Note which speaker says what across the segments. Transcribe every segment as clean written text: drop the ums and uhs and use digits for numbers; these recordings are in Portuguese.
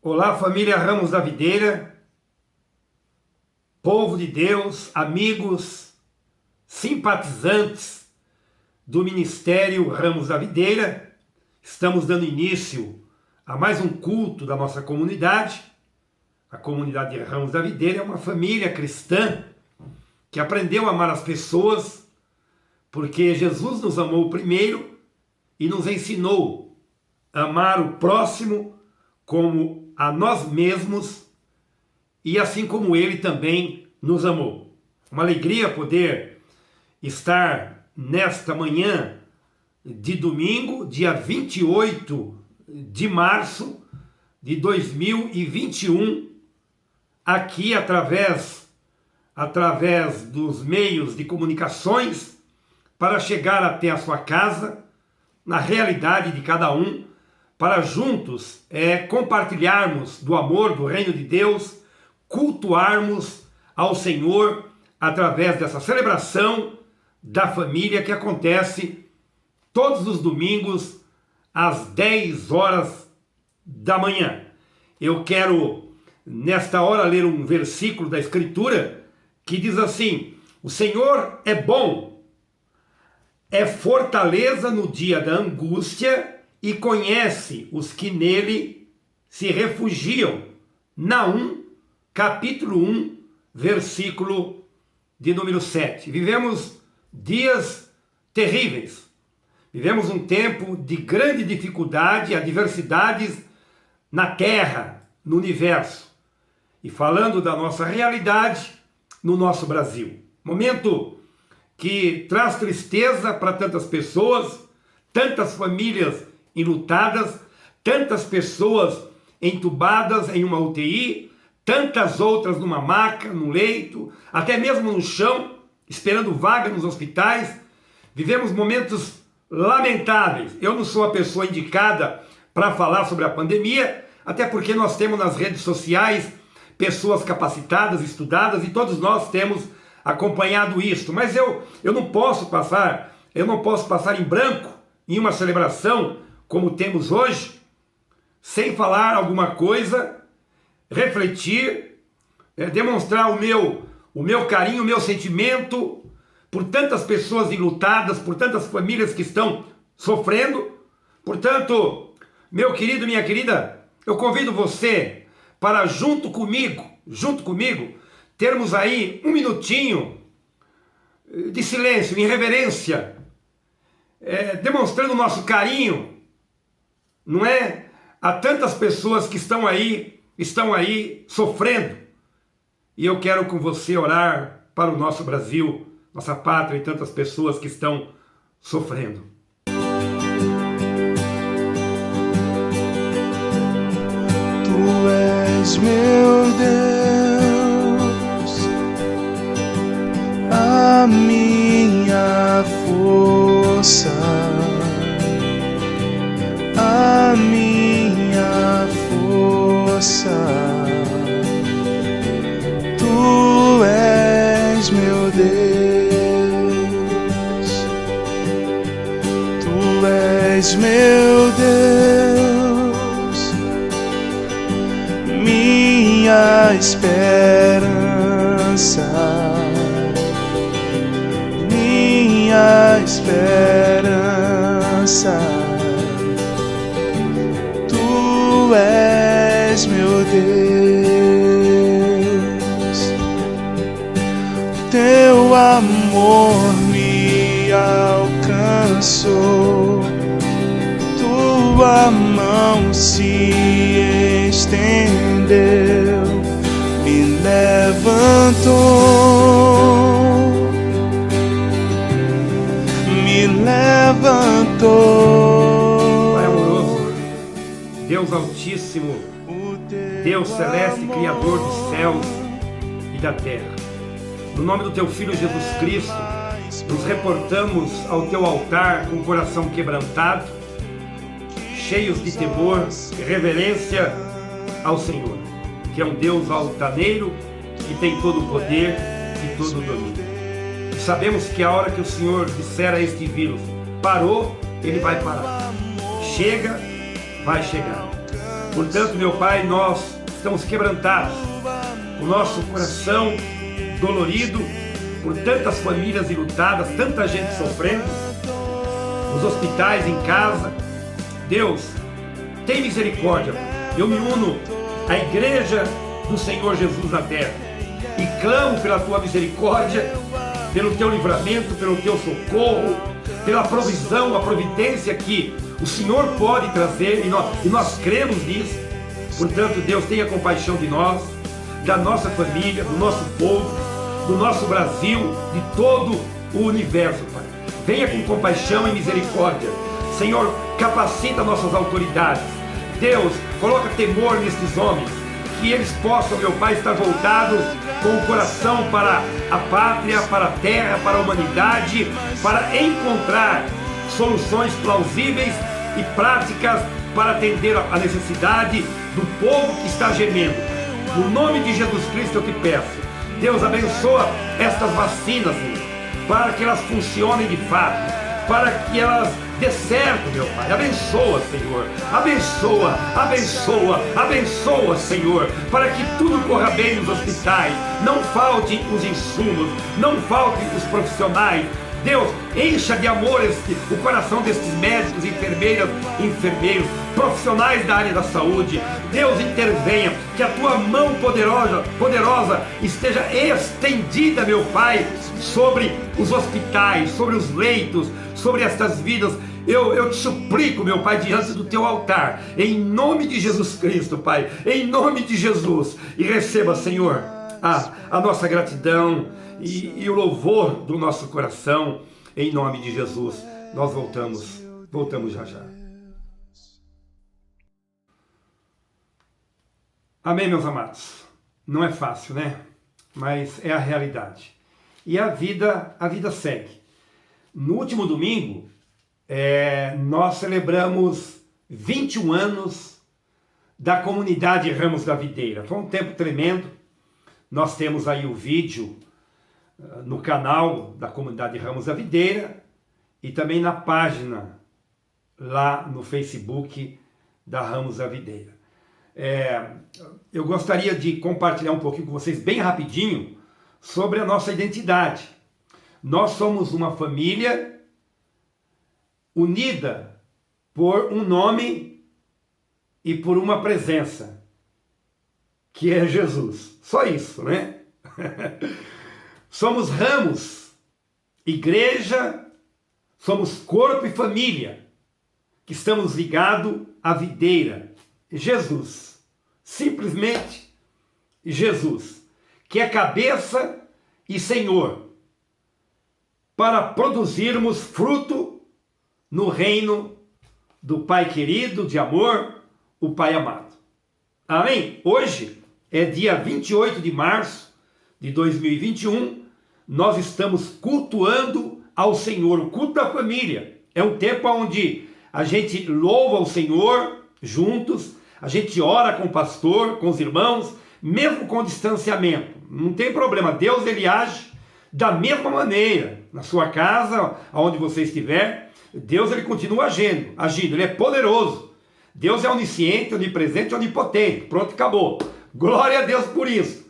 Speaker 1: Olá, família Ramos da Videira, povo de Deus, amigos, simpatizantes do Ministério Ramos da Videira. Estamos dando início a mais um culto da nossa comunidade. A comunidade Ramos da Videira é uma família cristã que aprendeu a amar as pessoas, porque Jesus nos amou primeiro e nos ensinou a amar o próximo como a nós mesmos, e assim como Ele também nos amou. Uma alegria poder estar nesta manhã de domingo, dia 28 de março de 2021, aqui através dos meios de comunicações, para chegar até a sua casa, na realidade de cada um, para juntos compartilharmos do amor do reino de Deus, cultuarmos ao Senhor através dessa celebração da família que acontece todos os domingos às 10 horas da manhã. Eu quero nesta hora ler um versículo da Escritura que diz assim: o Senhor é bom, é fortaleza no dia da angústia e conhece os que nele se refugiam. Naum, capítulo 1, versículo de número 7. Vivemos dias terríveis. Vivemos um tempo de grande dificuldade, adversidades na terra, no universo. E falando da nossa realidade no nosso Brasil. Momento que traz tristeza para tantas pessoas, tantas famílias enlutadas, tantas pessoas entubadas em uma UTI, tantas outras numa maca, no leito, até mesmo no chão, esperando vaga nos hospitais. Vivemos momentos lamentáveis. Eu não sou a pessoa indicada para falar sobre a pandemia, até porque nós temos nas redes sociais pessoas capacitadas, estudadas, e todos nós temos acompanhado isso. Mas eu não posso passar em branco em uma celebração como temos hoje, sem falar alguma coisa, refletir, demonstrar o meu carinho, o meu sentimento por tantas pessoas enlutadas, por tantas famílias que estão sofrendo. Portanto, meu querido, minha querida, eu convido você para junto comigo, termos aí um minutinho de silêncio, em reverência, demonstrando o nosso carinho, não é? Há tantas pessoas que estão aí sofrendo. E eu quero com você orar para o nosso Brasil, nossa pátria, e tantas pessoas que estão sofrendo.
Speaker 2: Tu és meu Deus, a minha força, a minha força. Tu és meu Deus, tu és meu Deus, minha esperança, minha esperança. Tu és meu Deus, teu amor me alcançou, tua mão se estendeu, me levantou, me levantou.
Speaker 1: Pai amoroso, Deus Altíssimo, Deus Celeste, Criador dos céus e da terra, no nome do Teu Filho Jesus Cristo, nos reportamos ao Teu altar com o coração quebrantado, cheios de temor e reverência ao Senhor, que é um Deus altaneiro, que tem todo o poder e todo o domínio. E sabemos que a hora que o Senhor disser a este vírus, parou, Ele vai parar. Chega, vai chegar. Portanto, meu Pai, nós estamos quebrantados, o nosso coração dolorido por tantas famílias enlutadas, tanta gente sofrendo, nos hospitais, em casa. Deus, tem misericórdia. Eu me uno à igreja do Senhor Jesus na terra e clamo pela tua misericórdia, pelo teu livramento, pelo teu socorro, pela provisão, a providência que o Senhor pode trazer, e nós cremos nisso. Portanto, Deus, tenha compaixão de nós, da nossa família, do nosso povo, do nosso Brasil, de todo o universo, Pai. Venha com compaixão e misericórdia. Senhor, capacita nossas autoridades. Deus, coloca temor nestes homens, que eles possam, meu Pai, estar voltados com o coração para a pátria, para a terra, para a humanidade, para encontrar soluções plausíveis e práticas para atender a necessidade do povo que está gemendo. No nome de Jesus Cristo eu te peço. Deus, abençoa estas vacinas, para que elas funcionem de fato, para que elas dê certo, meu Pai. Abençoa, Senhor. Abençoa, abençoa, abençoa, Senhor, para que tudo corra bem nos hospitais. Não faltem os insumos, não faltem os profissionais. Deus, encha de amor o coração destes médicos, enfermeiras, enfermeiros, profissionais da área da saúde. Deus, intervenha, que a tua mão poderosa esteja estendida, meu Pai, sobre os hospitais, sobre os leitos, sobre estas vidas. Eu te suplico, meu Pai, diante do teu altar, em nome de Jesus Cristo, Pai, em nome de Jesus, e receba, Senhor, a nossa gratidão e o louvor do nosso coração, em nome de Jesus. Nós voltamos já já. Amém, meus amados. Não é fácil, né? Mas é a realidade. E a vida segue. No último domingo, nós celebramos 21 anos da comunidade Ramos da Videira. Foi um tempo tremendo. Nós temos aí o vídeo no canal da comunidade Ramos da Videira e também na página lá no Facebook da Ramos da Videira. Eu gostaria de compartilhar um pouquinho com vocês, bem rapidinho, sobre a nossa identidade. Nós somos uma família unida por um nome e por uma presença, que é Jesus. Só isso, né? Somos ramos, igreja, somos corpo e família, que estamos ligados à videira, Jesus. Simplesmente Jesus, que é cabeça e Senhor, para produzirmos fruto no reino do Pai querido, de amor, o Pai amado. Amém? Hoje é dia 28 de março de 2021, nós estamos cultuando ao Senhor, o culto da família. É um tempo onde a gente louva o Senhor juntos, a gente ora com o pastor, com os irmãos, mesmo com distanciamento. Não tem problema, Deus ele age da mesma maneira. Na sua casa, aonde você estiver, Deus ele continua agindo, ele é poderoso. Deus é onisciente, onipresente, onipotente. Pronto, acabou. Glória a Deus por isso.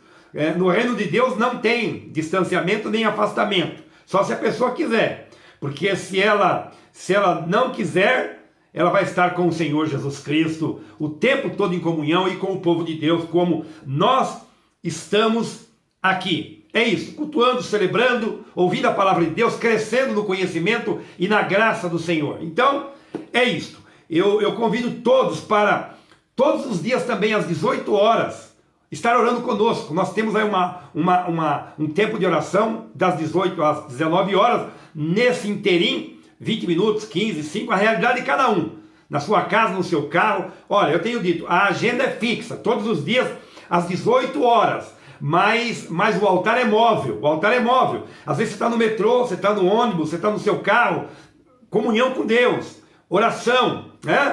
Speaker 1: No reino de Deus não tem distanciamento nem afastamento, só se a pessoa quiser, porque se ela não quiser, ela vai estar com o Senhor Jesus Cristo o tempo todo em comunhão e com o povo de Deus, como nós estamos aqui. É isso, cultuando, celebrando, ouvindo a palavra de Deus, crescendo no conhecimento e na graça do Senhor. Então, é isso. Eu convido todos para, todos os dias também às 18 horas, estar orando conosco. Nós temos aí um tempo de oração das 18 às 19 horas, nesse interim, 20 minutos, 15, 5, a realidade de cada um. Na sua casa, no seu carro. Olha, eu tenho dito, a agenda é fixa, todos os dias às 18 horas, mas o altar é móvel, Às vezes você está no metrô, você está no ônibus, você está no seu carro, comunhão com Deus, oração,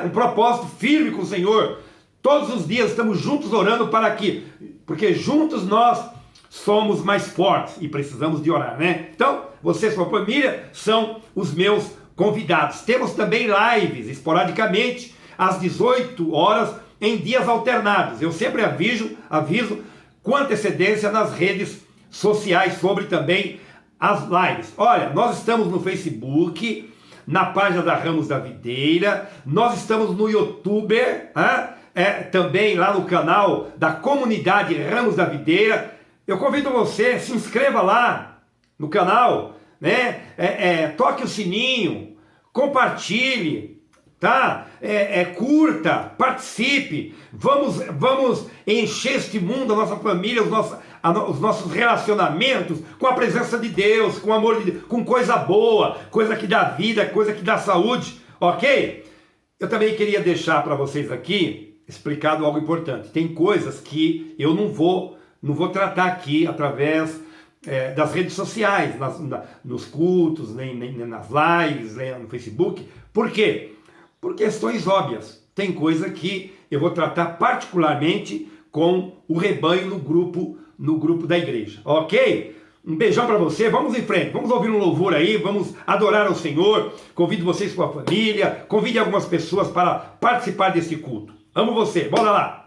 Speaker 1: um propósito firme com o Senhor. Todos os dias estamos juntos orando porque juntos nós somos mais fortes e precisamos de orar, né? Então, você e sua família são os meus convidados. Temos também lives, esporadicamente, às 18 horas, em dias alternados. Eu sempre aviso com antecedência nas redes sociais sobre também as lives. Olha, nós estamos no Facebook, na página da Ramos da Videira, nós estamos no YouTube, também lá no canal da comunidade Ramos da Videira. Eu convido você, se inscreva lá no canal, né? Toque o sininho, compartilhe, tá? Curta, participe, vamos encher este mundo, a nossa família, os nossos relacionamentos com a presença de Deus, com o amor de Deus, com coisa boa, coisa que dá vida, coisa que dá saúde, ok? Eu também queria deixar para vocês aqui explicado algo importante. Tem coisas que eu não vou tratar aqui através das redes sociais, nos cultos, nem nas lives, nem no Facebook. Por quê? Por questões óbvias. Tem coisa que eu vou tratar particularmente com o rebanho no grupo da igreja, ok? Um beijão para você, vamos em frente, vamos ouvir um louvor aí, vamos adorar ao Senhor. Convido vocês com a família, convide algumas pessoas para participar desse culto. Amo você, bora lá!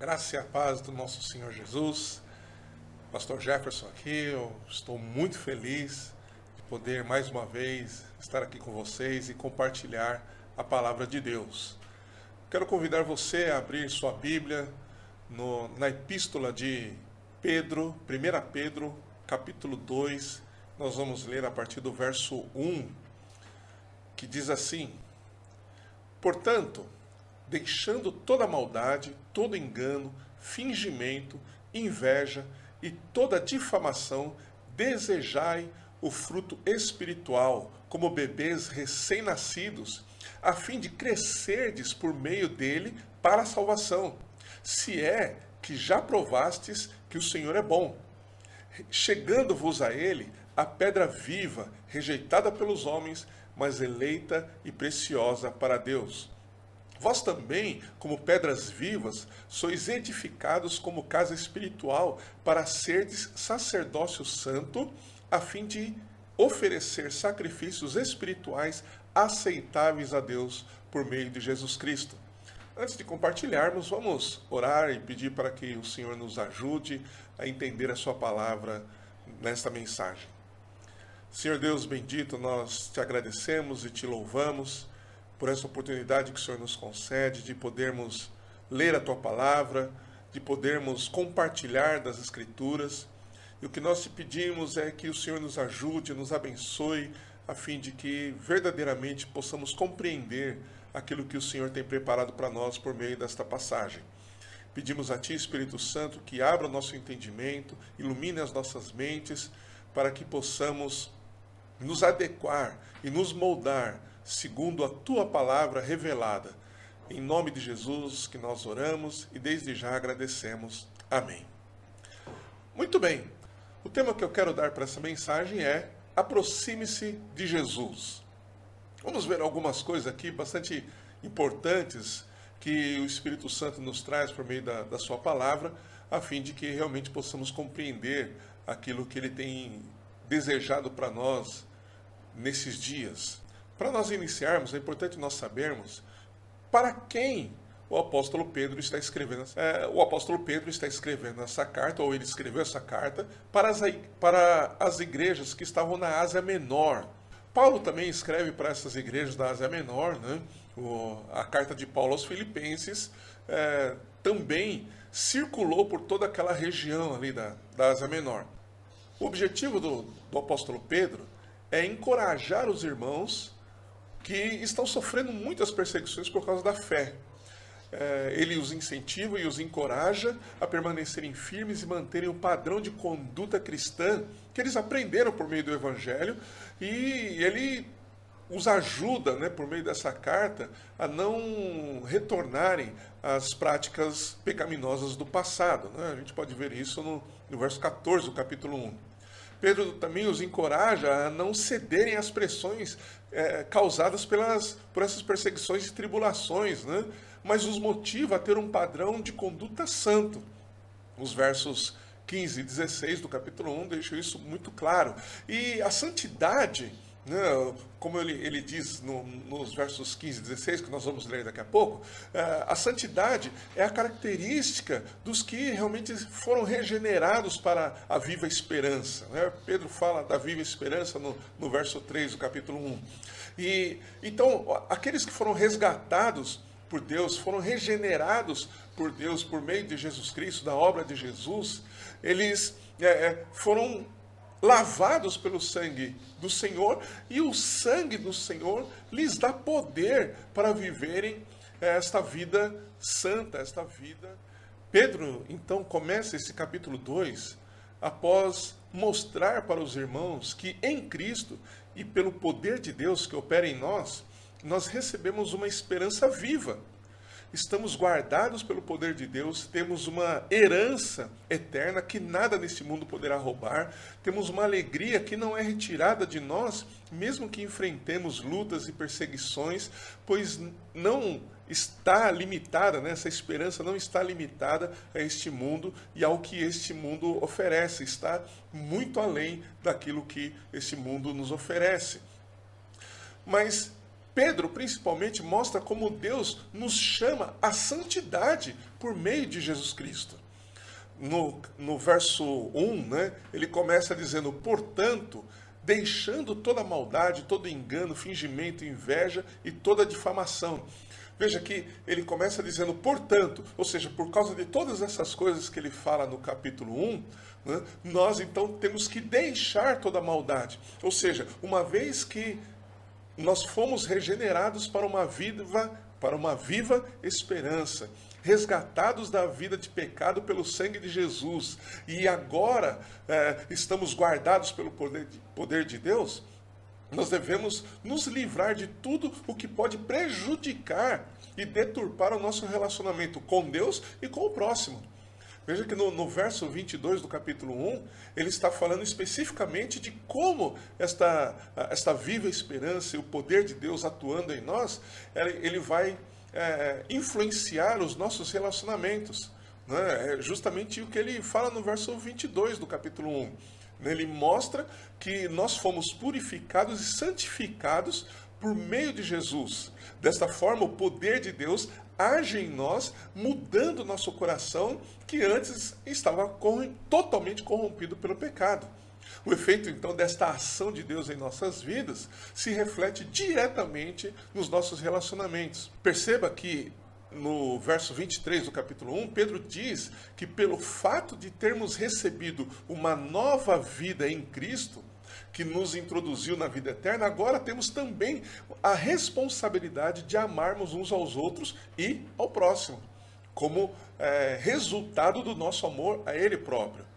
Speaker 3: Graça e a paz do nosso Senhor Jesus. Pastor Jefferson aqui, eu estou muito feliz de poder mais uma vez estar aqui com vocês e compartilhar a palavra de Deus. Quero convidar você a abrir sua Bíblia na epístola de Pedro, 1 Pedro, capítulo 2. Nós vamos ler a partir do verso 1, que diz assim: Portanto, deixando toda maldade, todo engano, fingimento, inveja e toda difamação, desejai o fruto espiritual, como bebês recém-nascidos, a fim de crescerdes por meio dele para a salvação, se é que já provastes que o Senhor é bom. Chegando-vos a ele, a pedra viva, rejeitada pelos homens, mas eleita e preciosa para Deus. Vós também, como pedras vivas, sois edificados como casa espiritual, para serdes sacerdócio santo, a fim de oferecer sacrifícios espirituais aceitáveis a Deus por meio de Jesus Cristo. Antes de compartilharmos, vamos orar e pedir para que o Senhor nos ajude a entender a sua palavra nesta mensagem. Senhor Deus bendito, nós te agradecemos e te louvamos por essa oportunidade que o Senhor nos concede de podermos ler a Tua Palavra, de podermos compartilhar das Escrituras. E o que nós te pedimos é que o Senhor nos ajude, nos abençoe, a fim de que verdadeiramente possamos compreender aquilo que o Senhor tem preparado para nós por meio desta passagem. Pedimos a Ti, Espírito Santo, que abra o nosso entendimento, ilumine as nossas mentes, para que possamos nos adequar e nos moldar segundo a Tua palavra revelada. Em nome de Jesus que nós oramos e desde já agradecemos. Amém. Muito bem. O tema que eu quero dar para essa mensagem é aproxime-se de Jesus. Vamos ver algumas coisas aqui bastante importantes que o Espírito Santo nos traz por meio da sua palavra, a fim de que realmente possamos compreender aquilo que Ele tem desejado para nós nesses dias. Para nós iniciarmos, é importante nós sabermos para quem o apóstolo Pedro está escrevendo. O apóstolo Pedro está escrevendo essa carta, ou ele escreveu essa carta, para as igrejas que estavam na Ásia Menor. Paulo também escreve para essas igrejas da Ásia Menor, né? A carta de Paulo aos Filipenses também circulou por toda aquela região ali da Ásia Menor. O objetivo do apóstolo Pedro é encorajar os irmãos que estão sofrendo muitas perseguições por causa da fé. Ele os incentiva e os encoraja a permanecerem firmes e manterem o padrão de conduta cristã que eles aprenderam por meio do Evangelho, e ele os ajuda, né, por meio dessa carta, a não retornarem às práticas pecaminosas do passado. Né? A gente pode ver isso no verso 14 do capítulo 1. Pedro também os encoraja a não cederem às pressões causadas por essas perseguições e tribulações, né? Mas os motiva a ter um padrão de conduta santo. Os versos 15 e 16 do capítulo 1 deixam isso muito claro. E a santidade, né, como ele diz nos versos 15 e 16, que nós vamos ler daqui a pouco, a santidade é a característica dos que realmente foram regenerados para a viva esperança. Né? Pedro fala da viva esperança no verso 3 do capítulo 1. E então, aqueles que foram resgatados por Deus, foram regenerados por Deus por meio de Jesus Cristo, da obra de Jesus, eles foram lavados pelo sangue do Senhor, e o sangue do Senhor lhes dá poder para viverem esta vida santa, esta vida. Pedro, então, começa esse capítulo 2 após mostrar para os irmãos que em Cristo e pelo poder de Deus que opera em nós recebemos uma esperança viva. Estamos guardados pelo poder de Deus, temos uma herança eterna que nada nesse mundo poderá roubar, temos uma alegria que não é retirada de nós, mesmo que enfrentemos lutas e perseguições, pois não está limitada, né? Essa esperança não está limitada a este mundo e ao que este mundo oferece, está muito além daquilo que este mundo nos oferece. Mas Pedro, principalmente, mostra como Deus nos chama à santidade por meio de Jesus Cristo. No verso 1, né, ele começa dizendo, portanto, deixando toda maldade, todo engano, fingimento, inveja e toda difamação. Veja que ele começa dizendo, portanto, ou seja, por causa de todas essas coisas que ele fala no capítulo 1, né, nós então temos que deixar toda maldade. Ou seja, uma vez que nós fomos regenerados para uma viva esperança, resgatados da vida de pecado pelo sangue de Jesus, e agora estamos guardados pelo poder de Deus, nós devemos nos livrar de tudo o que pode prejudicar e deturpar o nosso relacionamento com Deus e com o próximo. Veja que no verso 22 do capítulo 1, ele está falando especificamente de como esta viva esperança e o poder de Deus atuando em nós, ele vai influenciar os nossos relacionamentos. Né? É justamente o que ele fala no verso 22 do capítulo 1. Ele mostra que nós fomos purificados e santificados por meio de Jesus. Desta forma, o poder de Deus age em nós, mudando nosso coração, que antes estava totalmente corrompido pelo pecado. O efeito, então, desta ação de Deus em nossas vidas se reflete diretamente nos nossos relacionamentos. Perceba que no verso 23 do capítulo 1, Pedro diz que pelo fato de termos recebido uma nova vida em Cristo, que nos introduziu na vida eterna, agora temos também a responsabilidade de amarmos uns aos outros e ao próximo, como resultado do nosso amor a Ele próprio.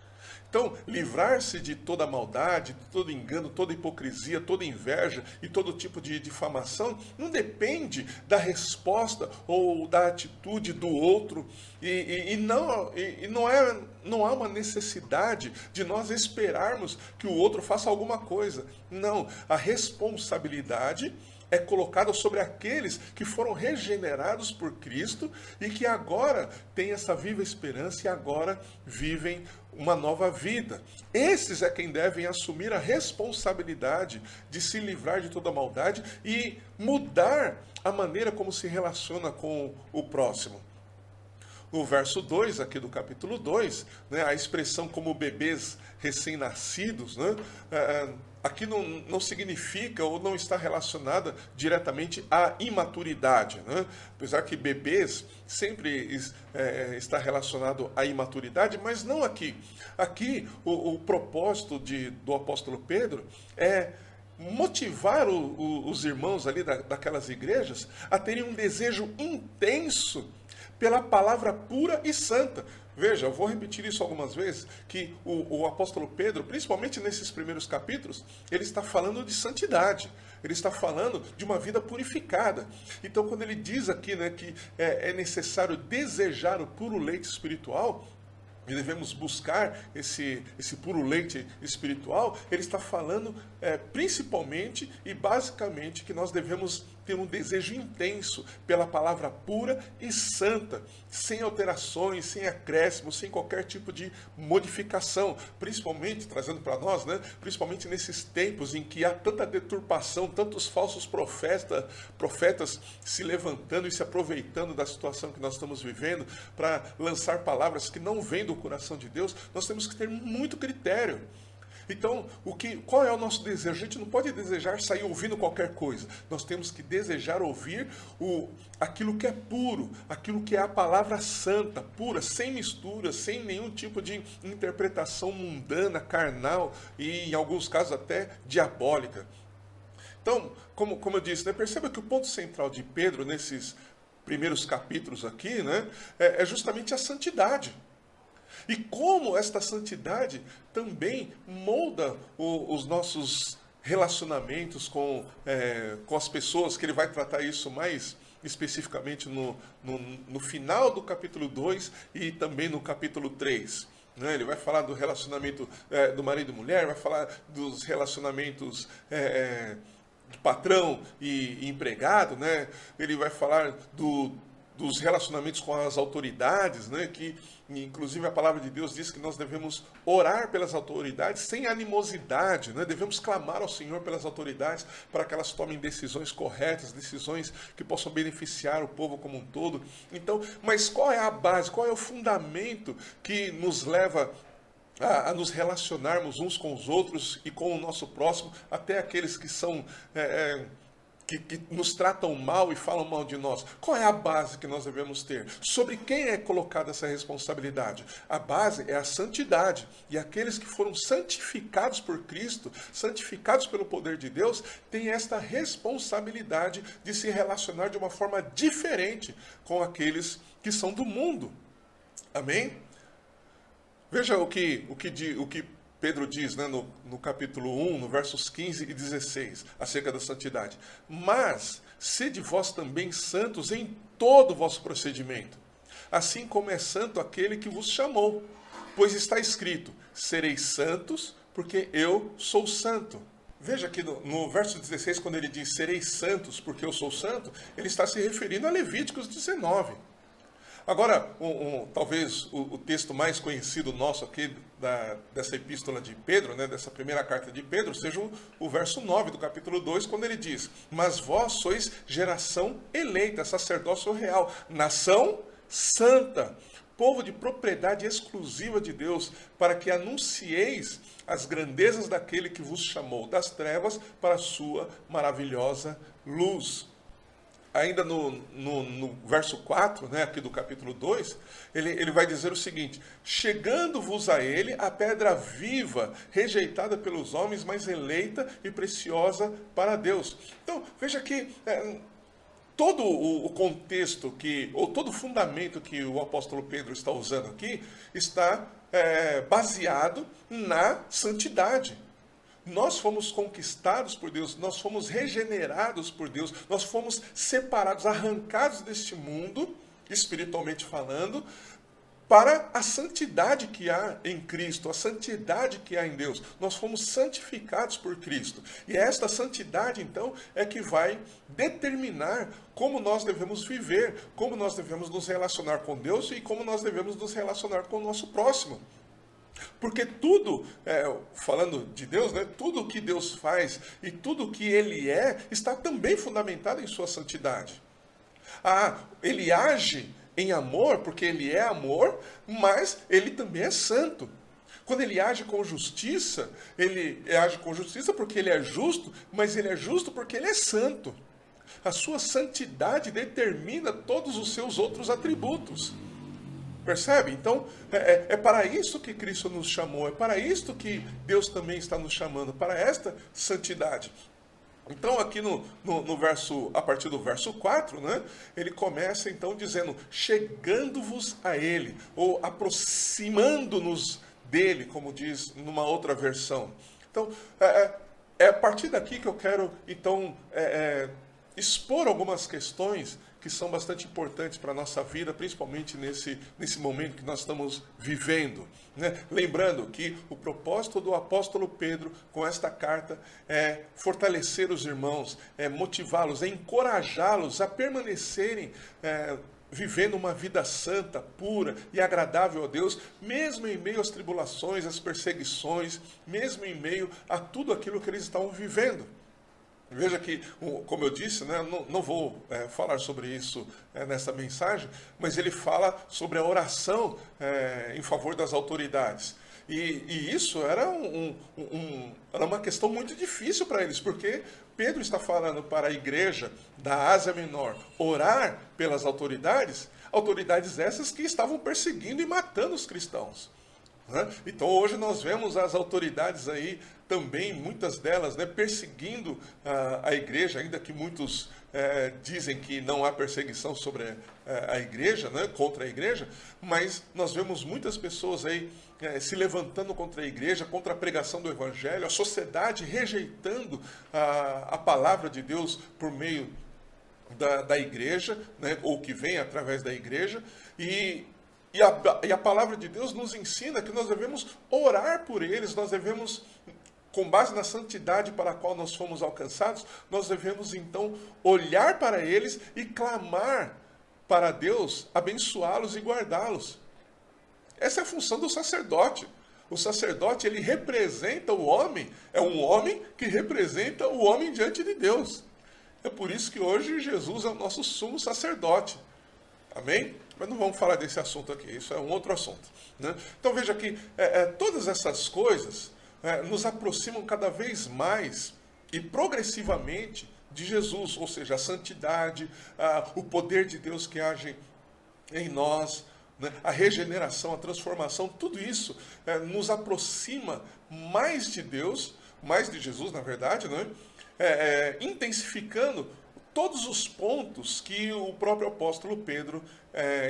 Speaker 3: Então, livrar-se de toda maldade, de todo engano, toda hipocrisia, toda inveja e todo tipo de difamação não depende da resposta ou da atitude do outro não há uma necessidade de nós esperarmos que o outro faça alguma coisa. Não, a responsabilidade é colocada sobre aqueles que foram regenerados por Cristo e que agora têm essa viva esperança e agora vivem uma nova vida. Esses é quem devem assumir a responsabilidade de se livrar de toda maldade e mudar a maneira como se relaciona com o próximo. No verso 2, aqui do capítulo 2, né, a expressão como bebês recém-nascidos, né, aqui não significa ou não está relacionada diretamente à imaturidade. Né? Apesar que bebês sempre está relacionado à imaturidade, mas não aqui. Aqui o propósito do apóstolo Pedro é motivar os irmãos ali daquelas igrejas a terem um desejo intenso pela palavra pura e santa. Veja, eu vou repetir isso algumas vezes, que o apóstolo Pedro, principalmente nesses primeiros capítulos, ele está falando de santidade, ele está falando de uma vida purificada. Então, quando ele diz aqui, né, que é necessário desejar o puro leite espiritual, e devemos buscar esse puro leite espiritual, ele está falando principalmente e basicamente que nós devemos ter um desejo intenso pela palavra pura e santa, sem alterações, sem acréscimos, sem qualquer tipo de modificação, principalmente, trazendo para nós, né, principalmente nesses tempos em que há tanta deturpação, tantos falsos profetas se levantando e se aproveitando da situação que nós estamos vivendo para lançar palavras que não vêm do coração de Deus. Nós temos que ter muito critério. Então, qual é o nosso desejo? A gente não pode desejar sair ouvindo qualquer coisa. Nós temos que desejar ouvir aquilo que é puro, aquilo que é a palavra santa, pura, sem mistura, sem nenhum tipo de interpretação mundana, carnal e, em alguns casos, até diabólica. Então, como eu disse, né, perceba que o ponto central de Pedro, nesses primeiros capítulos aqui, né, é justamente a santidade. E como esta santidade também molda os nossos relacionamentos com as pessoas, que ele vai tratar isso mais especificamente no final do capítulo 2 e também no capítulo 3. Né? Ele vai falar do relacionamento do marido e mulher, vai falar dos relacionamentos de patrão e empregado, né? Ele vai falar dos relacionamentos com as autoridades, né, que inclusive a palavra de Deus diz que nós devemos orar pelas autoridades sem animosidade, né, devemos clamar ao Senhor pelas autoridades para que elas tomem decisões corretas, decisões que possam beneficiar o povo como um todo. Então, mas qual é a base, qual é o fundamento que nos leva a nos relacionarmos uns com os outros e com o nosso próximo, até aqueles que são que nos tratam mal e falam mal de nós? Qual é a base que nós devemos ter? Sobre quem é colocada essa responsabilidade? A base é a santidade. E aqueles que foram santificados por Cristo, santificados pelo poder de Deus, têm esta responsabilidade de se relacionar de uma forma diferente com aqueles que são do mundo. Amém? Veja o que Pedro diz, né, no capítulo 1, no versos 15 e 16, acerca da santidade. Mas sede vós também santos em todo o vosso procedimento, assim como é santo aquele que vos chamou. Pois está escrito, sereis santos, porque eu sou santo. Veja que no verso 16, quando ele diz, sereis santos, porque eu sou santo, ele está se referindo a Levíticos 19. Agora, talvez o texto mais conhecido nosso aqui dessa epístola de Pedro, né, dessa primeira carta de Pedro, seja o verso 9 do capítulo 2, quando ele diz, mas vós sois geração eleita, sacerdócio real, nação santa, povo de propriedade exclusiva de Deus, para que anuncieis as grandezas daquele que vos chamou das trevas para a sua maravilhosa luz. Ainda no verso 4, né, aqui do capítulo 2, ele vai dizer o seguinte, chegando-vos a ele a pedra viva, rejeitada pelos homens, mas eleita e preciosa para Deus. Então, veja que todo o contexto, ou todo o fundamento que o apóstolo Pedro está usando aqui, está baseado na santidade. Nós fomos conquistados por Deus, nós fomos regenerados por Deus, nós fomos separados, arrancados deste mundo, espiritualmente falando, para a santidade que há em Cristo, a santidade que há em Deus. Nós fomos santificados por Cristo. E esta santidade, então, é que vai determinar como nós devemos viver, como nós devemos nos relacionar com Deus e como nós devemos nos relacionar com o nosso próximo. Porque tudo, falando de Deus, né, tudo que Deus faz e tudo que Ele está também fundamentado em sua santidade. Ele age em amor, porque Ele é amor, mas Ele também é santo. Quando Ele age com justiça, Ele age com justiça porque Ele é justo, mas Ele é justo porque Ele é santo. A sua santidade determina todos os seus outros atributos. Percebe? Então, é para isso que Cristo nos chamou, é para isso que Deus também está nos chamando, para esta santidade. Então, aqui no verso, a partir do verso 4, né, ele começa então dizendo, chegando-vos a Ele, ou aproximando-nos dele, como diz numa outra versão. Então, é a partir daqui que eu quero, então, expor algumas questões que são bastante importantes para a nossa vida, principalmente nesse momento que nós estamos vivendo. Né? Lembrando que o propósito do apóstolo Pedro com esta carta é fortalecer os irmãos, é motivá-los, é encorajá-los a permanecerem vivendo uma vida santa, pura e agradável a Deus, mesmo em meio às tribulações, às perseguições, mesmo em meio a tudo aquilo que eles estavam vivendo. Veja que, como eu disse, né, não vou falar sobre isso nessa mensagem, mas ele fala sobre a oração em favor das autoridades. E isso era uma questão muito difícil para eles, porque Pedro está falando para a igreja da Ásia Menor orar pelas autoridades essas que estavam perseguindo e matando os cristãos. Então hoje nós vemos as autoridades aí também, muitas delas, né, perseguindo a igreja, ainda que muitos dizem que não há perseguição sobre a igreja, né, contra a igreja, mas nós vemos muitas pessoas aí se levantando contra a igreja, contra a pregação do evangelho, a sociedade rejeitando a palavra de Deus por meio da igreja, né, ou que vem através da igreja, e a palavra de Deus nos ensina que nós devemos orar por eles, nós devemos, com base na santidade para a qual nós fomos alcançados, nós devemos então olhar para eles e clamar para Deus abençoá-los e guardá-los. Essa é a função do sacerdote. O sacerdote, ele representa o homem, é um homem que representa o homem diante de Deus. É por isso que hoje Jesus é o nosso sumo sacerdote. Amém? Mas não vamos falar desse assunto aqui, isso é um outro assunto, né? Então veja que todas essas coisas nos aproximam cada vez mais e progressivamente de Jesus, ou seja, a santidade, o poder de Deus que age em nós, né? A regeneração, a transformação, tudo isso nos aproxima mais de Deus, mais de Jesus, na verdade, né? Intensificando todos os pontos que o próprio apóstolo Pedro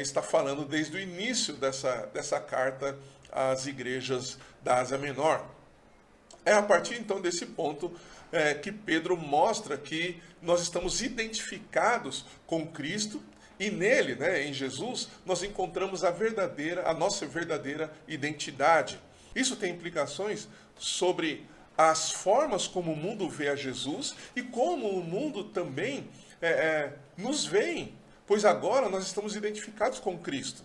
Speaker 3: está falando desde o início dessa carta às igrejas da Ásia Menor. É a partir então desse ponto que Pedro mostra que nós estamos identificados com Cristo e nele, né, em Jesus, nós encontramos a nossa verdadeira identidade. Isso tem implicações sobre as formas como o mundo vê a Jesus e como o mundo também nos vê, pois agora nós estamos identificados com Cristo.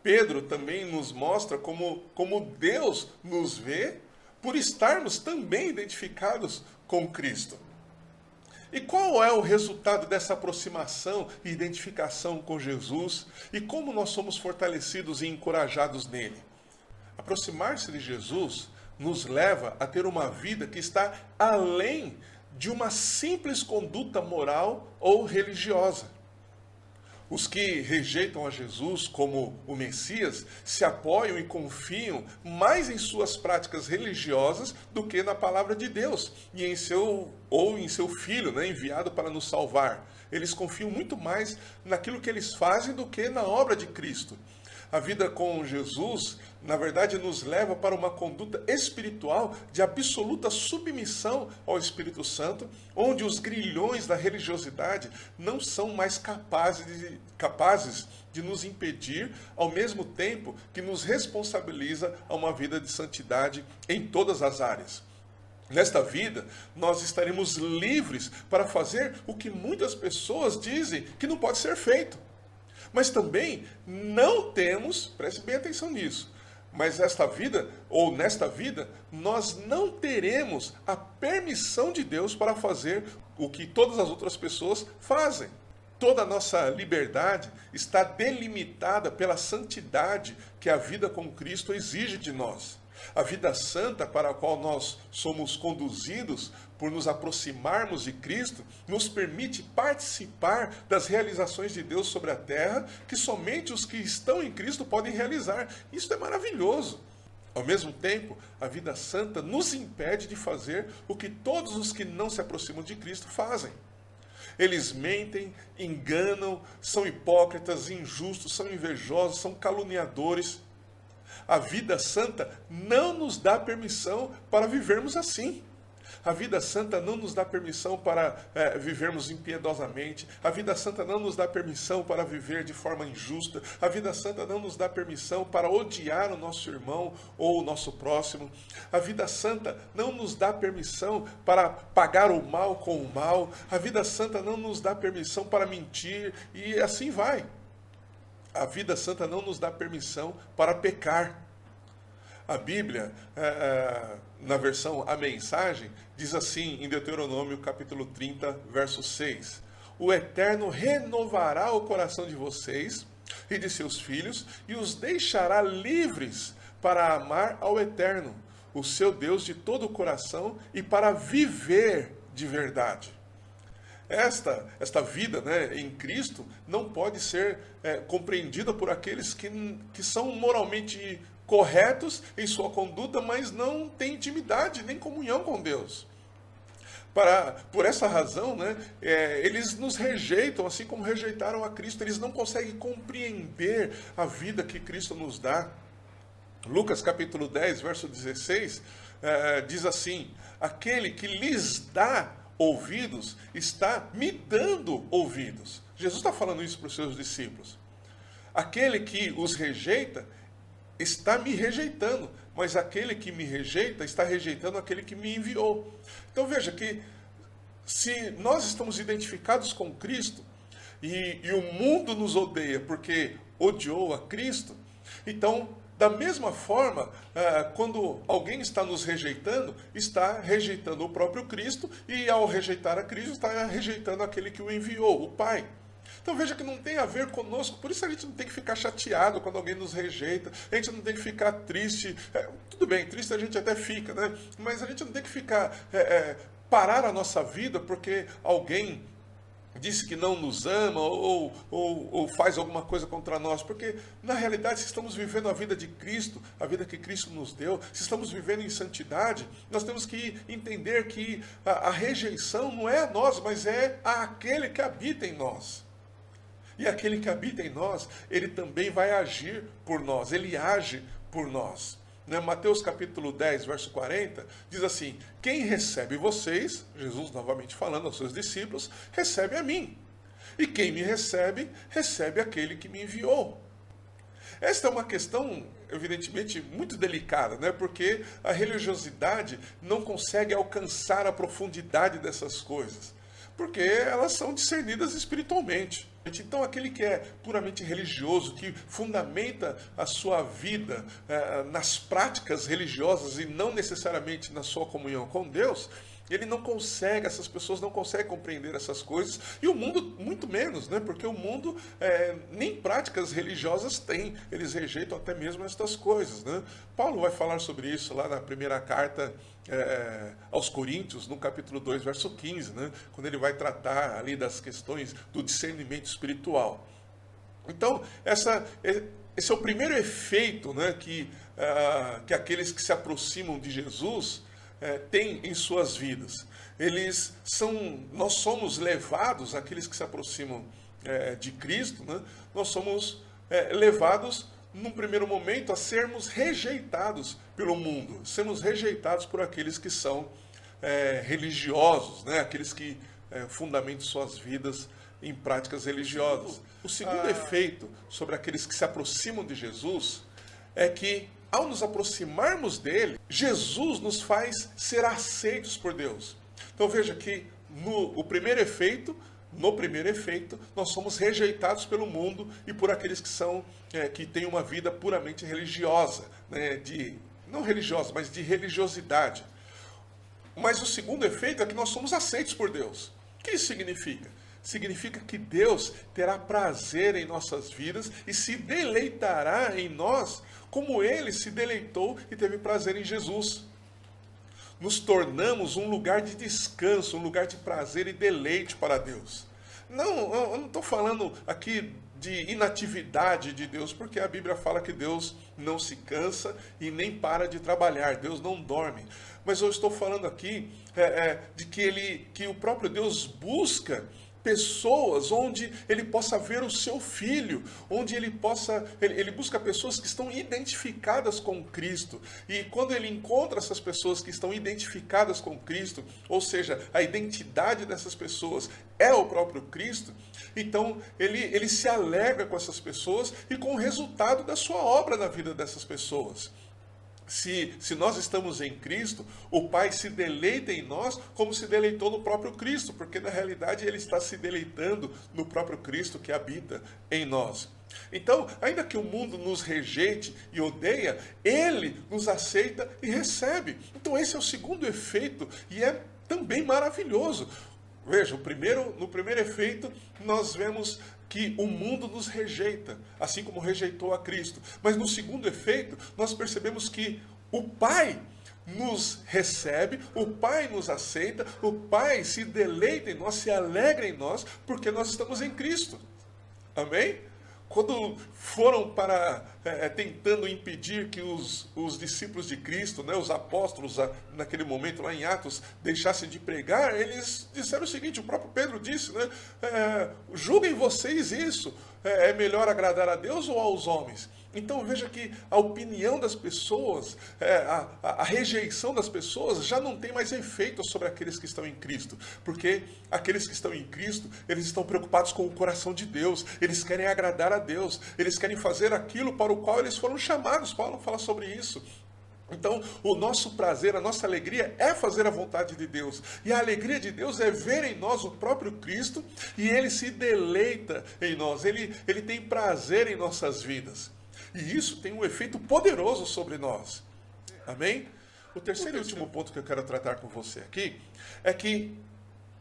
Speaker 3: Pedro também nos mostra como Deus nos vê por estarmos também identificados com Cristo. E qual é o resultado dessa aproximação e identificação com Jesus e como nós somos fortalecidos e encorajados nele? Aproximar-se de Jesus nos leva a ter uma vida que está além de uma simples conduta moral ou religiosa. Os que rejeitam a Jesus como o Messias se apoiam e confiam mais em suas práticas religiosas do que na palavra de Deus e em seu Filho, né, enviado para nos salvar. Eles confiam muito mais naquilo que eles fazem do que na obra de Cristo. A vida com Jesus, na verdade, nos leva para uma conduta espiritual de absoluta submissão ao Espírito Santo, onde os grilhões da religiosidade não são mais capazes de nos impedir, ao mesmo tempo que nos responsabiliza a uma vida de santidade em todas as áreas. Nesta vida, nós estaremos livres para fazer o que muitas pessoas dizem que não pode ser feito. Mas também não temos, preste bem atenção nisso, mas nesta vida, nós não teremos a permissão de Deus para fazer o que todas as outras pessoas fazem. Toda a nossa liberdade está delimitada pela santidade que a vida com Cristo exige de nós. A vida santa para a qual nós somos conduzidos por nos aproximarmos de Cristo nos permite participar das realizações de Deus sobre a terra que somente os que estão em Cristo podem realizar. Isso é maravilhoso. Ao mesmo tempo, a vida santa nos impede de fazer o que todos os que não se aproximam de Cristo fazem. Eles mentem, enganam, são hipócritas, injustos, são invejosos, são caluniadores. A vida santa não nos dá permissão para vivermos assim. A vida santa não nos dá permissão para vivermos impiedosamente. A vida santa não nos dá permissão para viver de forma injusta. A vida santa não nos dá permissão para odiar o nosso irmão ou o nosso próximo. A vida santa não nos dá permissão para pagar o mal com o mal. A vida santa não nos dá permissão para mentir e assim vai. A vida santa não nos dá permissão para pecar. A Bíblia, na versão A Mensagem, diz assim em Deuteronômio capítulo 30, verso 6. O Eterno renovará o coração de vocês e de seus filhos e os deixará livres para amar ao Eterno, o seu Deus de todo o coração e para viver de verdade. Esta vida, né, em Cristo não pode ser compreendida por aqueles que são moralmente corretos em sua conduta, mas não têm intimidade nem comunhão com Deus. Por essa razão, né, eles nos rejeitam, assim como rejeitaram a Cristo. Eles não conseguem compreender a vida que Cristo nos dá. Lucas capítulo 10, verso 16, diz assim: aquele que lhes dá ouvidos está me dando ouvidos. Jesus está falando isso para os seus discípulos. Aquele que os rejeita está me rejeitando, mas aquele que me rejeita está rejeitando aquele que me enviou. Então veja que se nós estamos identificados com Cristo e o mundo nos odeia porque odiou a Cristo, então, da mesma forma, quando alguém está nos rejeitando, está rejeitando o próprio Cristo, e ao rejeitar a Cristo, está rejeitando aquele que o enviou, o Pai. Então veja que não tem a ver conosco, por isso a gente não tem que ficar chateado quando alguém nos rejeita, a gente não tem que ficar triste, tudo bem, triste a gente até fica, né? Mas a gente não tem que ficar, parar a nossa vida porque alguém disse que não nos ama ou faz alguma coisa contra nós, porque na realidade se estamos vivendo a vida de Cristo, a vida que Cristo nos deu, se estamos vivendo em santidade, nós temos que entender que a rejeição não é a nós, mas é àquele que habita em nós. E aquele que habita em nós, ele também vai agir por nós, ele age por nós. Mateus capítulo 10, verso 40, diz assim: quem recebe vocês, Jesus novamente falando aos seus discípulos, recebe a mim. E quem me recebe, recebe aquele que me enviou. Esta é uma questão, evidentemente, muito delicada, né? Porque a religiosidade não consegue alcançar a profundidade dessas coisas, porque elas são discernidas espiritualmente. Então, aquele que é puramente religioso, que fundamenta a sua vida nas práticas religiosas e não necessariamente na sua comunhão com Deus, ele não consegue, essas pessoas não conseguem compreender essas coisas, e o mundo muito menos, né? Porque o mundo nem práticas religiosas tem, eles rejeitam até mesmo estas coisas, né? Paulo vai falar sobre isso lá na primeira carta aos Coríntios, no capítulo 2, verso 15, né? Quando ele vai tratar ali das questões do discernimento espiritual. Então, esse é o primeiro efeito, né, que aqueles que se aproximam de Jesus têm em suas vidas. Nós somos levados, aqueles que se aproximam de Cristo, né, nós somos levados num primeiro momento a sermos rejeitados pelo mundo, sermos rejeitados por aqueles que são religiosos, né, aqueles que fundamentam suas vidas em práticas religiosas. O segundo efeito sobre aqueles que se aproximam de Jesus é que, ao nos aproximarmos dele, Jesus nos faz ser aceitos por Deus. Então veja que no primeiro efeito, nós somos rejeitados pelo mundo e por aqueles que têm uma vida puramente religiosa, né, não religiosa, mas de religiosidade. Mas o segundo efeito é que nós somos aceitos por Deus. O que isso significa? Significa que Deus terá prazer em nossas vidas e se deleitará em nós como Ele se deleitou e teve prazer em Jesus. Nos tornamos um lugar de descanso, um lugar de prazer e deleite para Deus. Eu não estou falando aqui de inatividade de Deus, porque a Bíblia fala que Deus não se cansa e nem para de trabalhar, Deus não dorme. Mas eu estou falando aqui de que o próprio Deus busca pessoas onde ele possa ver o seu filho, onde ele busca pessoas que estão identificadas com Cristo. E quando ele encontra essas pessoas que estão identificadas com Cristo, ou seja, a identidade dessas pessoas é o próprio Cristo, então ele se alegra com essas pessoas e com o resultado da sua obra na vida dessas pessoas. Se nós estamos em Cristo, o Pai se deleita em nós como se deleitou no próprio Cristo, porque na realidade Ele está se deleitando no próprio Cristo que habita em nós. Então, ainda que o mundo nos rejeite e odeia, Ele nos aceita e recebe. Então esse é o segundo efeito e é também maravilhoso. Veja, no primeiro efeito nós vemos que o mundo nos rejeita, assim como rejeitou a Cristo. Mas no segundo efeito, nós percebemos que o Pai nos recebe, o Pai nos aceita, o Pai se deleita em nós, se alegra em nós, porque nós estamos em Cristo. Amém? Quando foram tentando impedir que os discípulos de Cristo, né, os apóstolos, naquele momento lá em Atos, deixassem de pregar, eles disseram o seguinte, o próprio Pedro disse, né, julguem vocês isso, é melhor agradar a Deus ou aos homens? Então veja que a opinião das pessoas, a rejeição das pessoas já não tem mais efeito sobre aqueles que estão em Cristo, porque aqueles que estão em Cristo, eles estão preocupados com o coração de Deus, eles querem agradar a Deus, eles querem fazer aquilo para o qual eles foram chamados. Paulo fala sobre isso. Então, o nosso prazer, a nossa alegria é fazer a vontade de Deus. E a alegria de Deus é ver em nós o próprio Cristo e Ele se deleita em nós. Ele tem prazer em nossas vidas. E isso tem um efeito poderoso sobre nós. Amém? O terceiro e último ponto que eu quero tratar com você aqui é que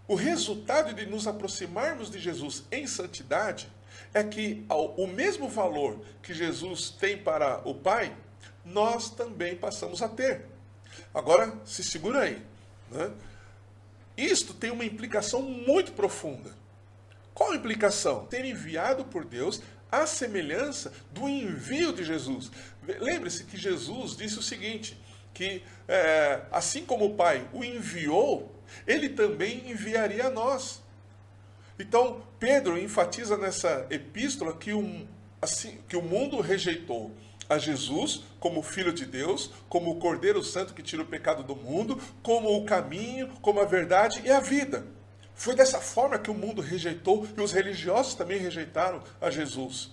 Speaker 3: o resultado de nos aproximarmos de Jesus em santidade é que o mesmo valor que Jesus tem para o Pai, nós também passamos a ter. Agora, se segura aí, né? Isto tem uma implicação muito profunda. Qual a implicação? Ser enviado por Deus à semelhança do envio de Jesus. Lembre-se que Jesus disse o seguinte, que assim como o Pai o enviou, Ele também enviaria a nós. Então, Pedro enfatiza nessa epístola que o mundo rejeitou a Jesus como Filho de Deus, como o Cordeiro Santo que tira o pecado do mundo, como o caminho, como a verdade e a vida. Foi dessa forma que o mundo rejeitou e os religiosos também rejeitaram a Jesus.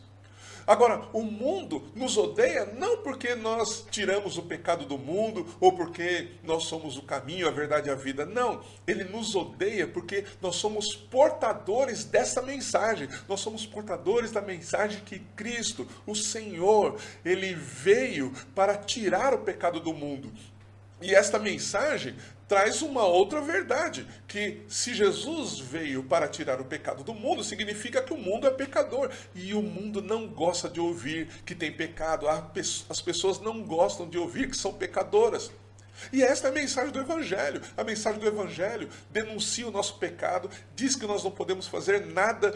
Speaker 3: Agora, o mundo nos odeia não porque nós tiramos o pecado do mundo ou porque nós somos o caminho, a verdade e a vida. Não, ele nos odeia porque nós somos portadores dessa mensagem. Nós somos portadores da mensagem que Cristo, o Senhor, Ele veio para tirar o pecado do mundo. E esta mensagem traz uma outra verdade, que se Jesus veio para tirar o pecado do mundo, significa que o mundo é pecador. E o mundo não gosta de ouvir que tem pecado. As pessoas não gostam de ouvir que são pecadoras. E esta é a mensagem do Evangelho. A mensagem do Evangelho denuncia o nosso pecado, diz que nós não podemos fazer nada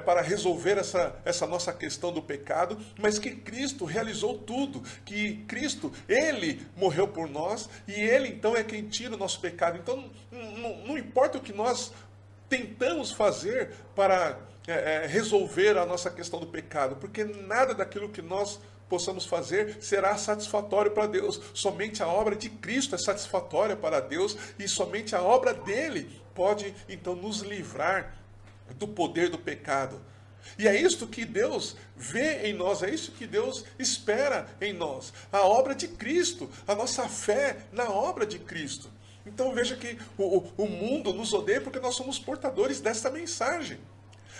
Speaker 3: para resolver essa nossa questão do pecado, mas que Cristo realizou tudo, que Cristo, Ele morreu por nós e Ele então é quem tira o nosso pecado. Então não importa o que nós tentamos fazer para resolver a nossa questão do pecado, porque nada daquilo que nós possamos fazer será satisfatório para Deus. Somente a obra de Cristo é satisfatória para Deus e somente a obra dele pode então nos livrar do poder do pecado. E é isto que Deus vê em nós, é isso que Deus espera em nós. A obra de Cristo, a nossa fé na obra de Cristo. Então veja que o mundo nos odeia porque nós somos portadores desta mensagem.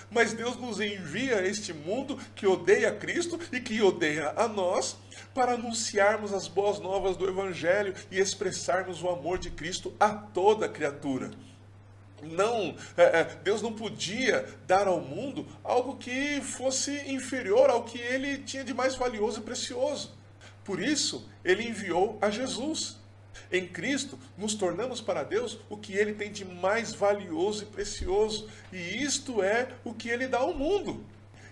Speaker 3: Mas Deus nos envia a este mundo que odeia Cristo e que odeia a nós para anunciarmos as boas novas do Evangelho e expressarmos o amor de Cristo a toda criatura. Deus não podia dar ao mundo algo que fosse inferior ao que ele tinha de mais valioso e precioso. Por isso, ele enviou a Jesus. Em Cristo, nos tornamos para Deus o que Ele tem de mais valioso e precioso. E isto é o que Ele dá ao mundo.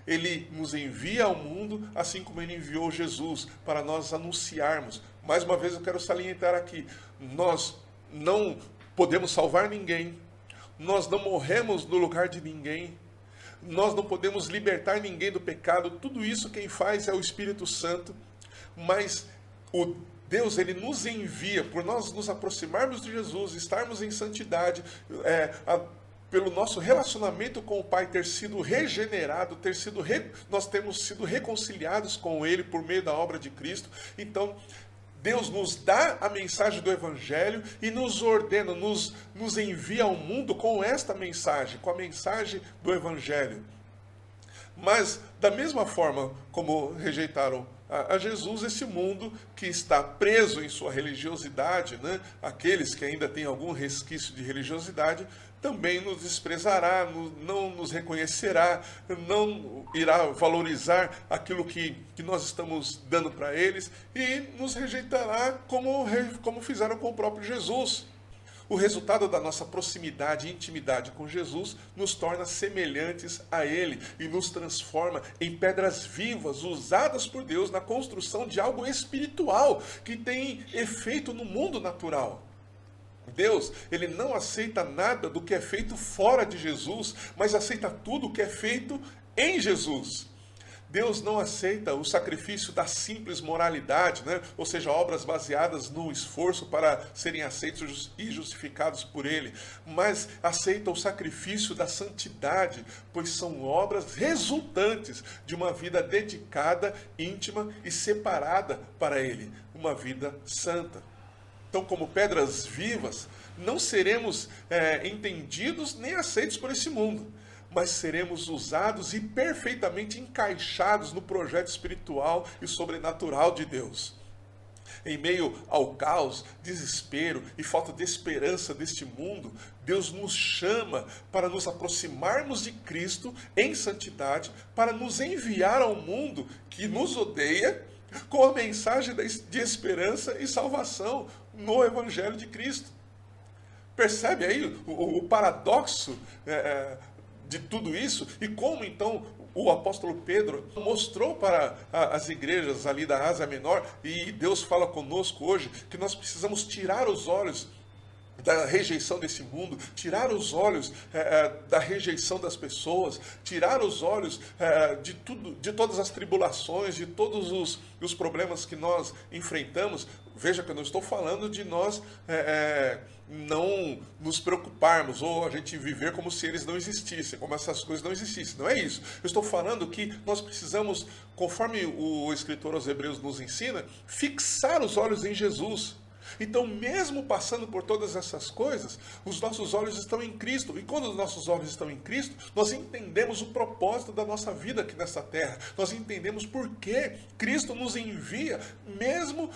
Speaker 3: Ele nos envia ao mundo, assim como Ele enviou Jesus, para nós anunciarmos. Mais uma vez eu quero salientar aqui, nós não podemos salvar ninguém, nós não morremos no lugar de ninguém, nós não podemos libertar ninguém do pecado, tudo isso quem faz é o Espírito Santo, mas Deus, Ele nos envia, por nós nos aproximarmos de Jesus, estarmos em santidade, pelo nosso relacionamento com o Pai ter sido regenerado, nós temos sido reconciliados com Ele por meio da obra de Cristo. Então, Deus nos dá a mensagem do Evangelho e nos ordena, nos envia ao mundo com esta mensagem, com a mensagem do Evangelho. Mas, da mesma forma como rejeitaram a Jesus, esse mundo que está preso em sua religiosidade, né? Aqueles que ainda têm algum resquício de religiosidade, também nos desprezará, não nos reconhecerá, não irá valorizar aquilo que nós estamos dando para eles e nos rejeitará como fizeram com o próprio Jesus. O resultado da nossa proximidade e intimidade com Jesus nos torna semelhantes a Ele e nos transforma em pedras vivas usadas por Deus na construção de algo espiritual que tem efeito no mundo natural. Deus, Ele não aceita nada do que é feito fora de Jesus, mas aceita tudo o que é feito em Jesus. Deus não aceita o sacrifício da simples moralidade, né? Ou seja, obras baseadas no esforço para serem aceitos e justificados por Ele, mas aceita o sacrifício da santidade, pois são obras resultantes de uma vida dedicada, íntima e separada para Ele, uma vida santa. Então, como pedras vivas, não seremos entendidos nem aceitos por esse mundo, mas seremos usados e perfeitamente encaixados no projeto espiritual e sobrenatural de Deus. Em meio ao caos, desespero e falta de esperança deste mundo, Deus nos chama para nos aproximarmos de Cristo em santidade, para nos enviar ao mundo que nos odeia com a mensagem de esperança e salvação no Evangelho de Cristo. Percebe aí o paradoxo de tudo isso? E como então o apóstolo Pedro mostrou para as igrejas ali da Ásia Menor, e Deus fala conosco hoje, que nós precisamos tirar os olhos da rejeição desse mundo, tirar os olhos da rejeição das pessoas, tirar os olhos de todas as tribulações, de todos os problemas que nós enfrentamos. Veja que eu não estou falando de nós não nos preocuparmos, ou a gente viver como se eles não existissem, como essas coisas não existissem. Não é isso. Eu estou falando que nós precisamos, conforme o escritor aos Hebreus nos ensina, fixar os olhos em Jesus. Então, mesmo passando por todas essas coisas, os nossos olhos estão em Cristo. E quando os nossos olhos estão em Cristo, nós entendemos o propósito da nossa vida aqui nessa terra. Nós entendemos por que Cristo nos envia, mesmo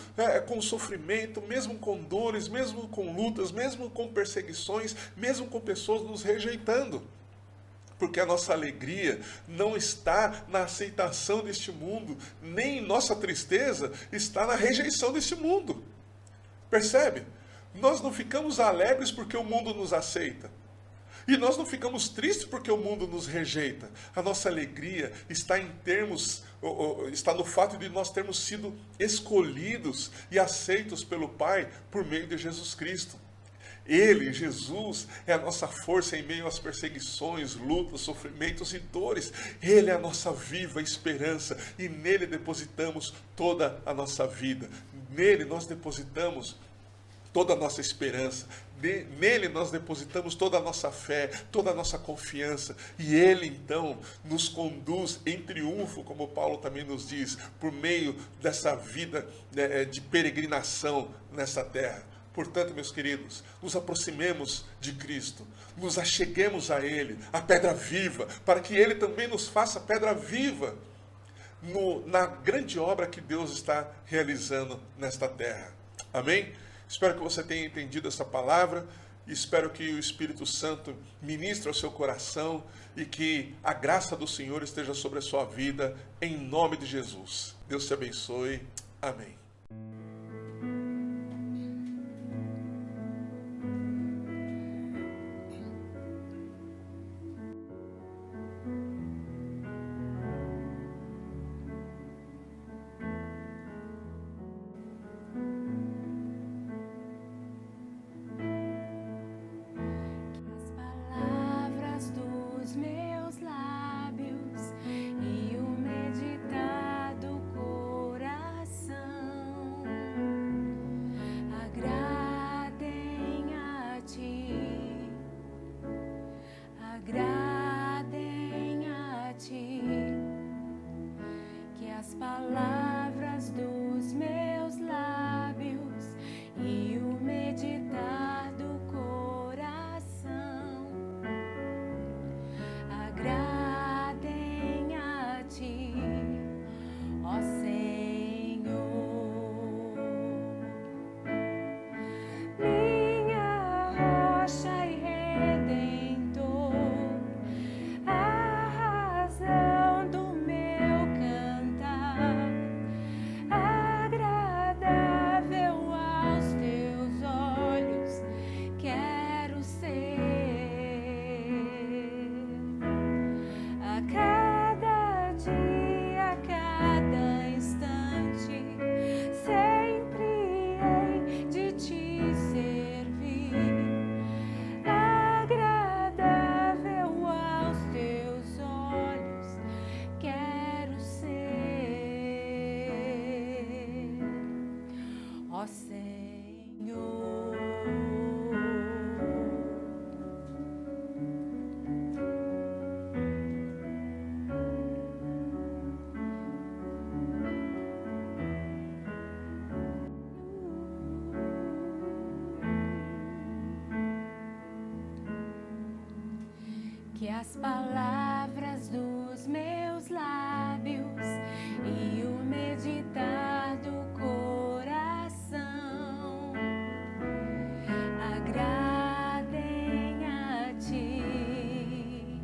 Speaker 3: com sofrimento, mesmo com dores, mesmo com lutas, mesmo com perseguições, mesmo com pessoas nos rejeitando. Porque a nossa alegria não está na aceitação deste mundo, nem nossa tristeza está na rejeição deste mundo. Percebe? Nós não ficamos alegres porque o mundo nos aceita. E nós não ficamos tristes porque o mundo nos rejeita. A nossa alegria está está no fato de nós termos sido escolhidos e aceitos pelo Pai por meio de Jesus Cristo. Ele, Jesus, é a nossa força em meio às perseguições, lutas, sofrimentos e dores. Ele é a nossa viva esperança e nele depositamos toda a nossa vida. Nele nós depositamos toda a nossa esperança. Nele nós depositamos toda a nossa fé, toda a nossa confiança. E Ele então nos conduz em triunfo, como Paulo também nos diz, por meio dessa vida de peregrinação nessa terra. Portanto, meus queridos, nos aproximemos de Cristo, nos acheguemos a Ele, a pedra viva, para que Ele também nos faça pedra viva na grande obra que Deus está realizando nesta terra. Amém? Espero que você tenha entendido essa palavra e espero que o Espírito Santo ministre ao seu coração e que a graça do Senhor esteja sobre a sua vida, em nome de Jesus. Deus te abençoe. Amém.
Speaker 4: Meus lábios e o meditar do coração que as palavras dos meus lábios e o meditar do coração agradem a ti,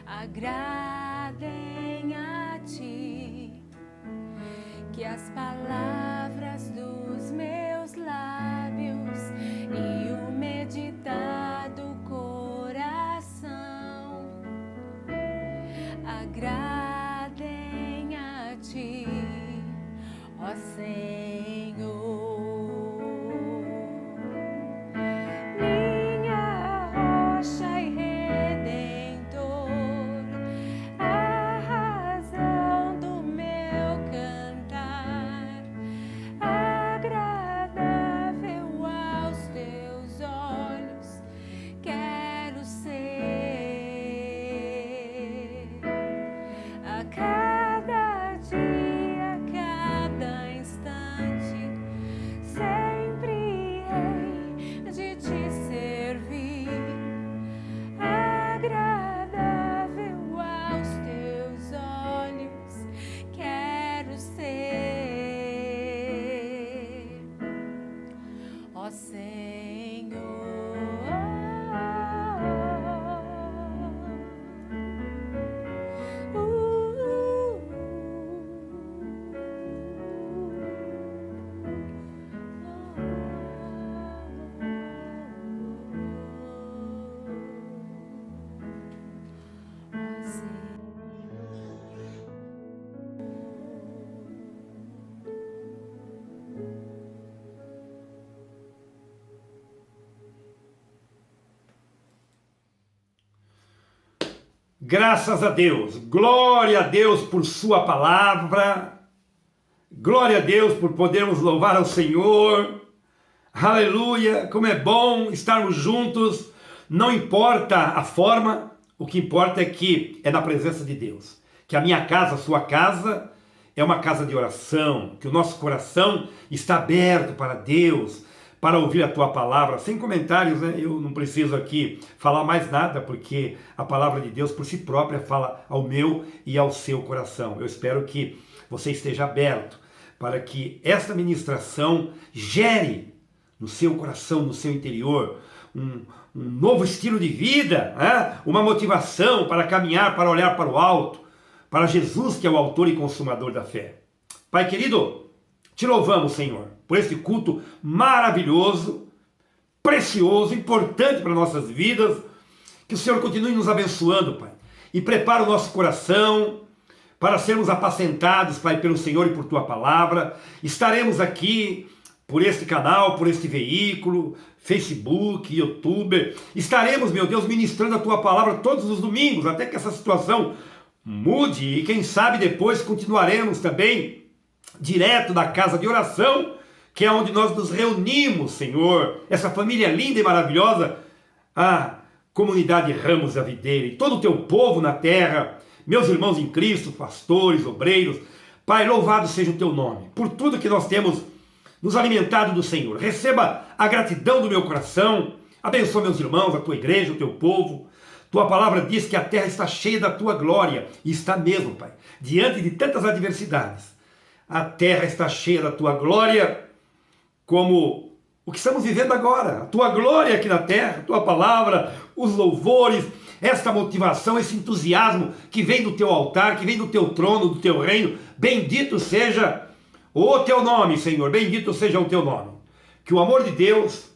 Speaker 4: agradem a ti, que as palavras dos meus lábios e o meditar do coração agradem a ti, ó Senhor. Minha rocha e redentor, a razão do meu cantar, agradável aos teus olhos, quero ser. A cada dia, a cada instante, sempre hei de te servir, agradável aos teus olhos, quero ser, ó Senhor.
Speaker 1: Graças a Deus, glória a Deus por sua palavra, glória a Deus por podermos louvar ao Senhor, aleluia, como é bom estarmos juntos, não importa a forma, o que importa é que é na presença de Deus, que a minha casa, a sua casa, é uma casa de oração, que o nosso coração está aberto para Deus, para ouvir a tua palavra, sem comentários, né? Eu não preciso aqui falar mais nada, porque a palavra de Deus por si própria fala ao meu e ao seu coração. Eu espero que você esteja aberto para que esta ministração gere no seu coração, no seu interior, um novo estilo de vida, né? Uma motivação para caminhar, para olhar para o alto, para Jesus, que é o autor e consumador da fé. Pai querido, te louvamos, Senhor, por esse culto maravilhoso, precioso, importante para nossas vidas. Que o Senhor continue nos abençoando, Pai, e prepara o nosso coração para sermos apacentados, Pai, pelo Senhor e por Tua palavra. Estaremos aqui por este canal, por este veículo, Facebook, YouTube. Estaremos, meu Deus, ministrando a Tua palavra todos os domingos, até que essa situação mude, e quem sabe depois continuaremos também direto da casa de oração, que é onde nós nos reunimos, Senhor, essa família linda e maravilhosa, a comunidade Ramos da Videira, e todo o teu povo na terra, meus irmãos em Cristo, pastores, obreiros. Pai, louvado seja o teu nome, por tudo que nós temos nos alimentado do Senhor. Receba a gratidão do meu coração, abençoa meus irmãos, a tua igreja, o teu povo. Tua palavra diz que a terra está cheia da tua glória, e está mesmo, Pai, diante de tantas adversidades. A terra está cheia da tua glória, como o que estamos vivendo agora. A tua glória aqui na terra, a tua palavra, os louvores, esta motivação, esse entusiasmo que vem do teu altar, que vem do teu trono, do teu reino. Bendito seja o teu nome, Senhor, bendito seja o teu nome. Que o amor de Deus,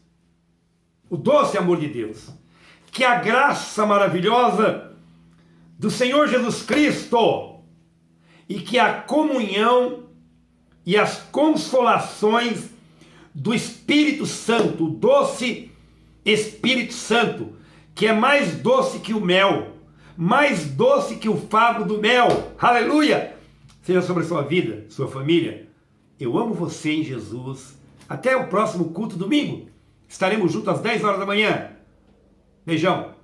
Speaker 1: o doce amor de Deus, que a graça maravilhosa do Senhor Jesus Cristo e que a comunhão e as consolações do Espírito Santo, o doce Espírito Santo, que é mais doce que o mel, mais doce que o favo do mel, aleluia, seja sobre a sua vida, sua família. Eu amo você em Jesus. Até o próximo culto domingo. Estaremos juntos às 10 horas da manhã. Beijão.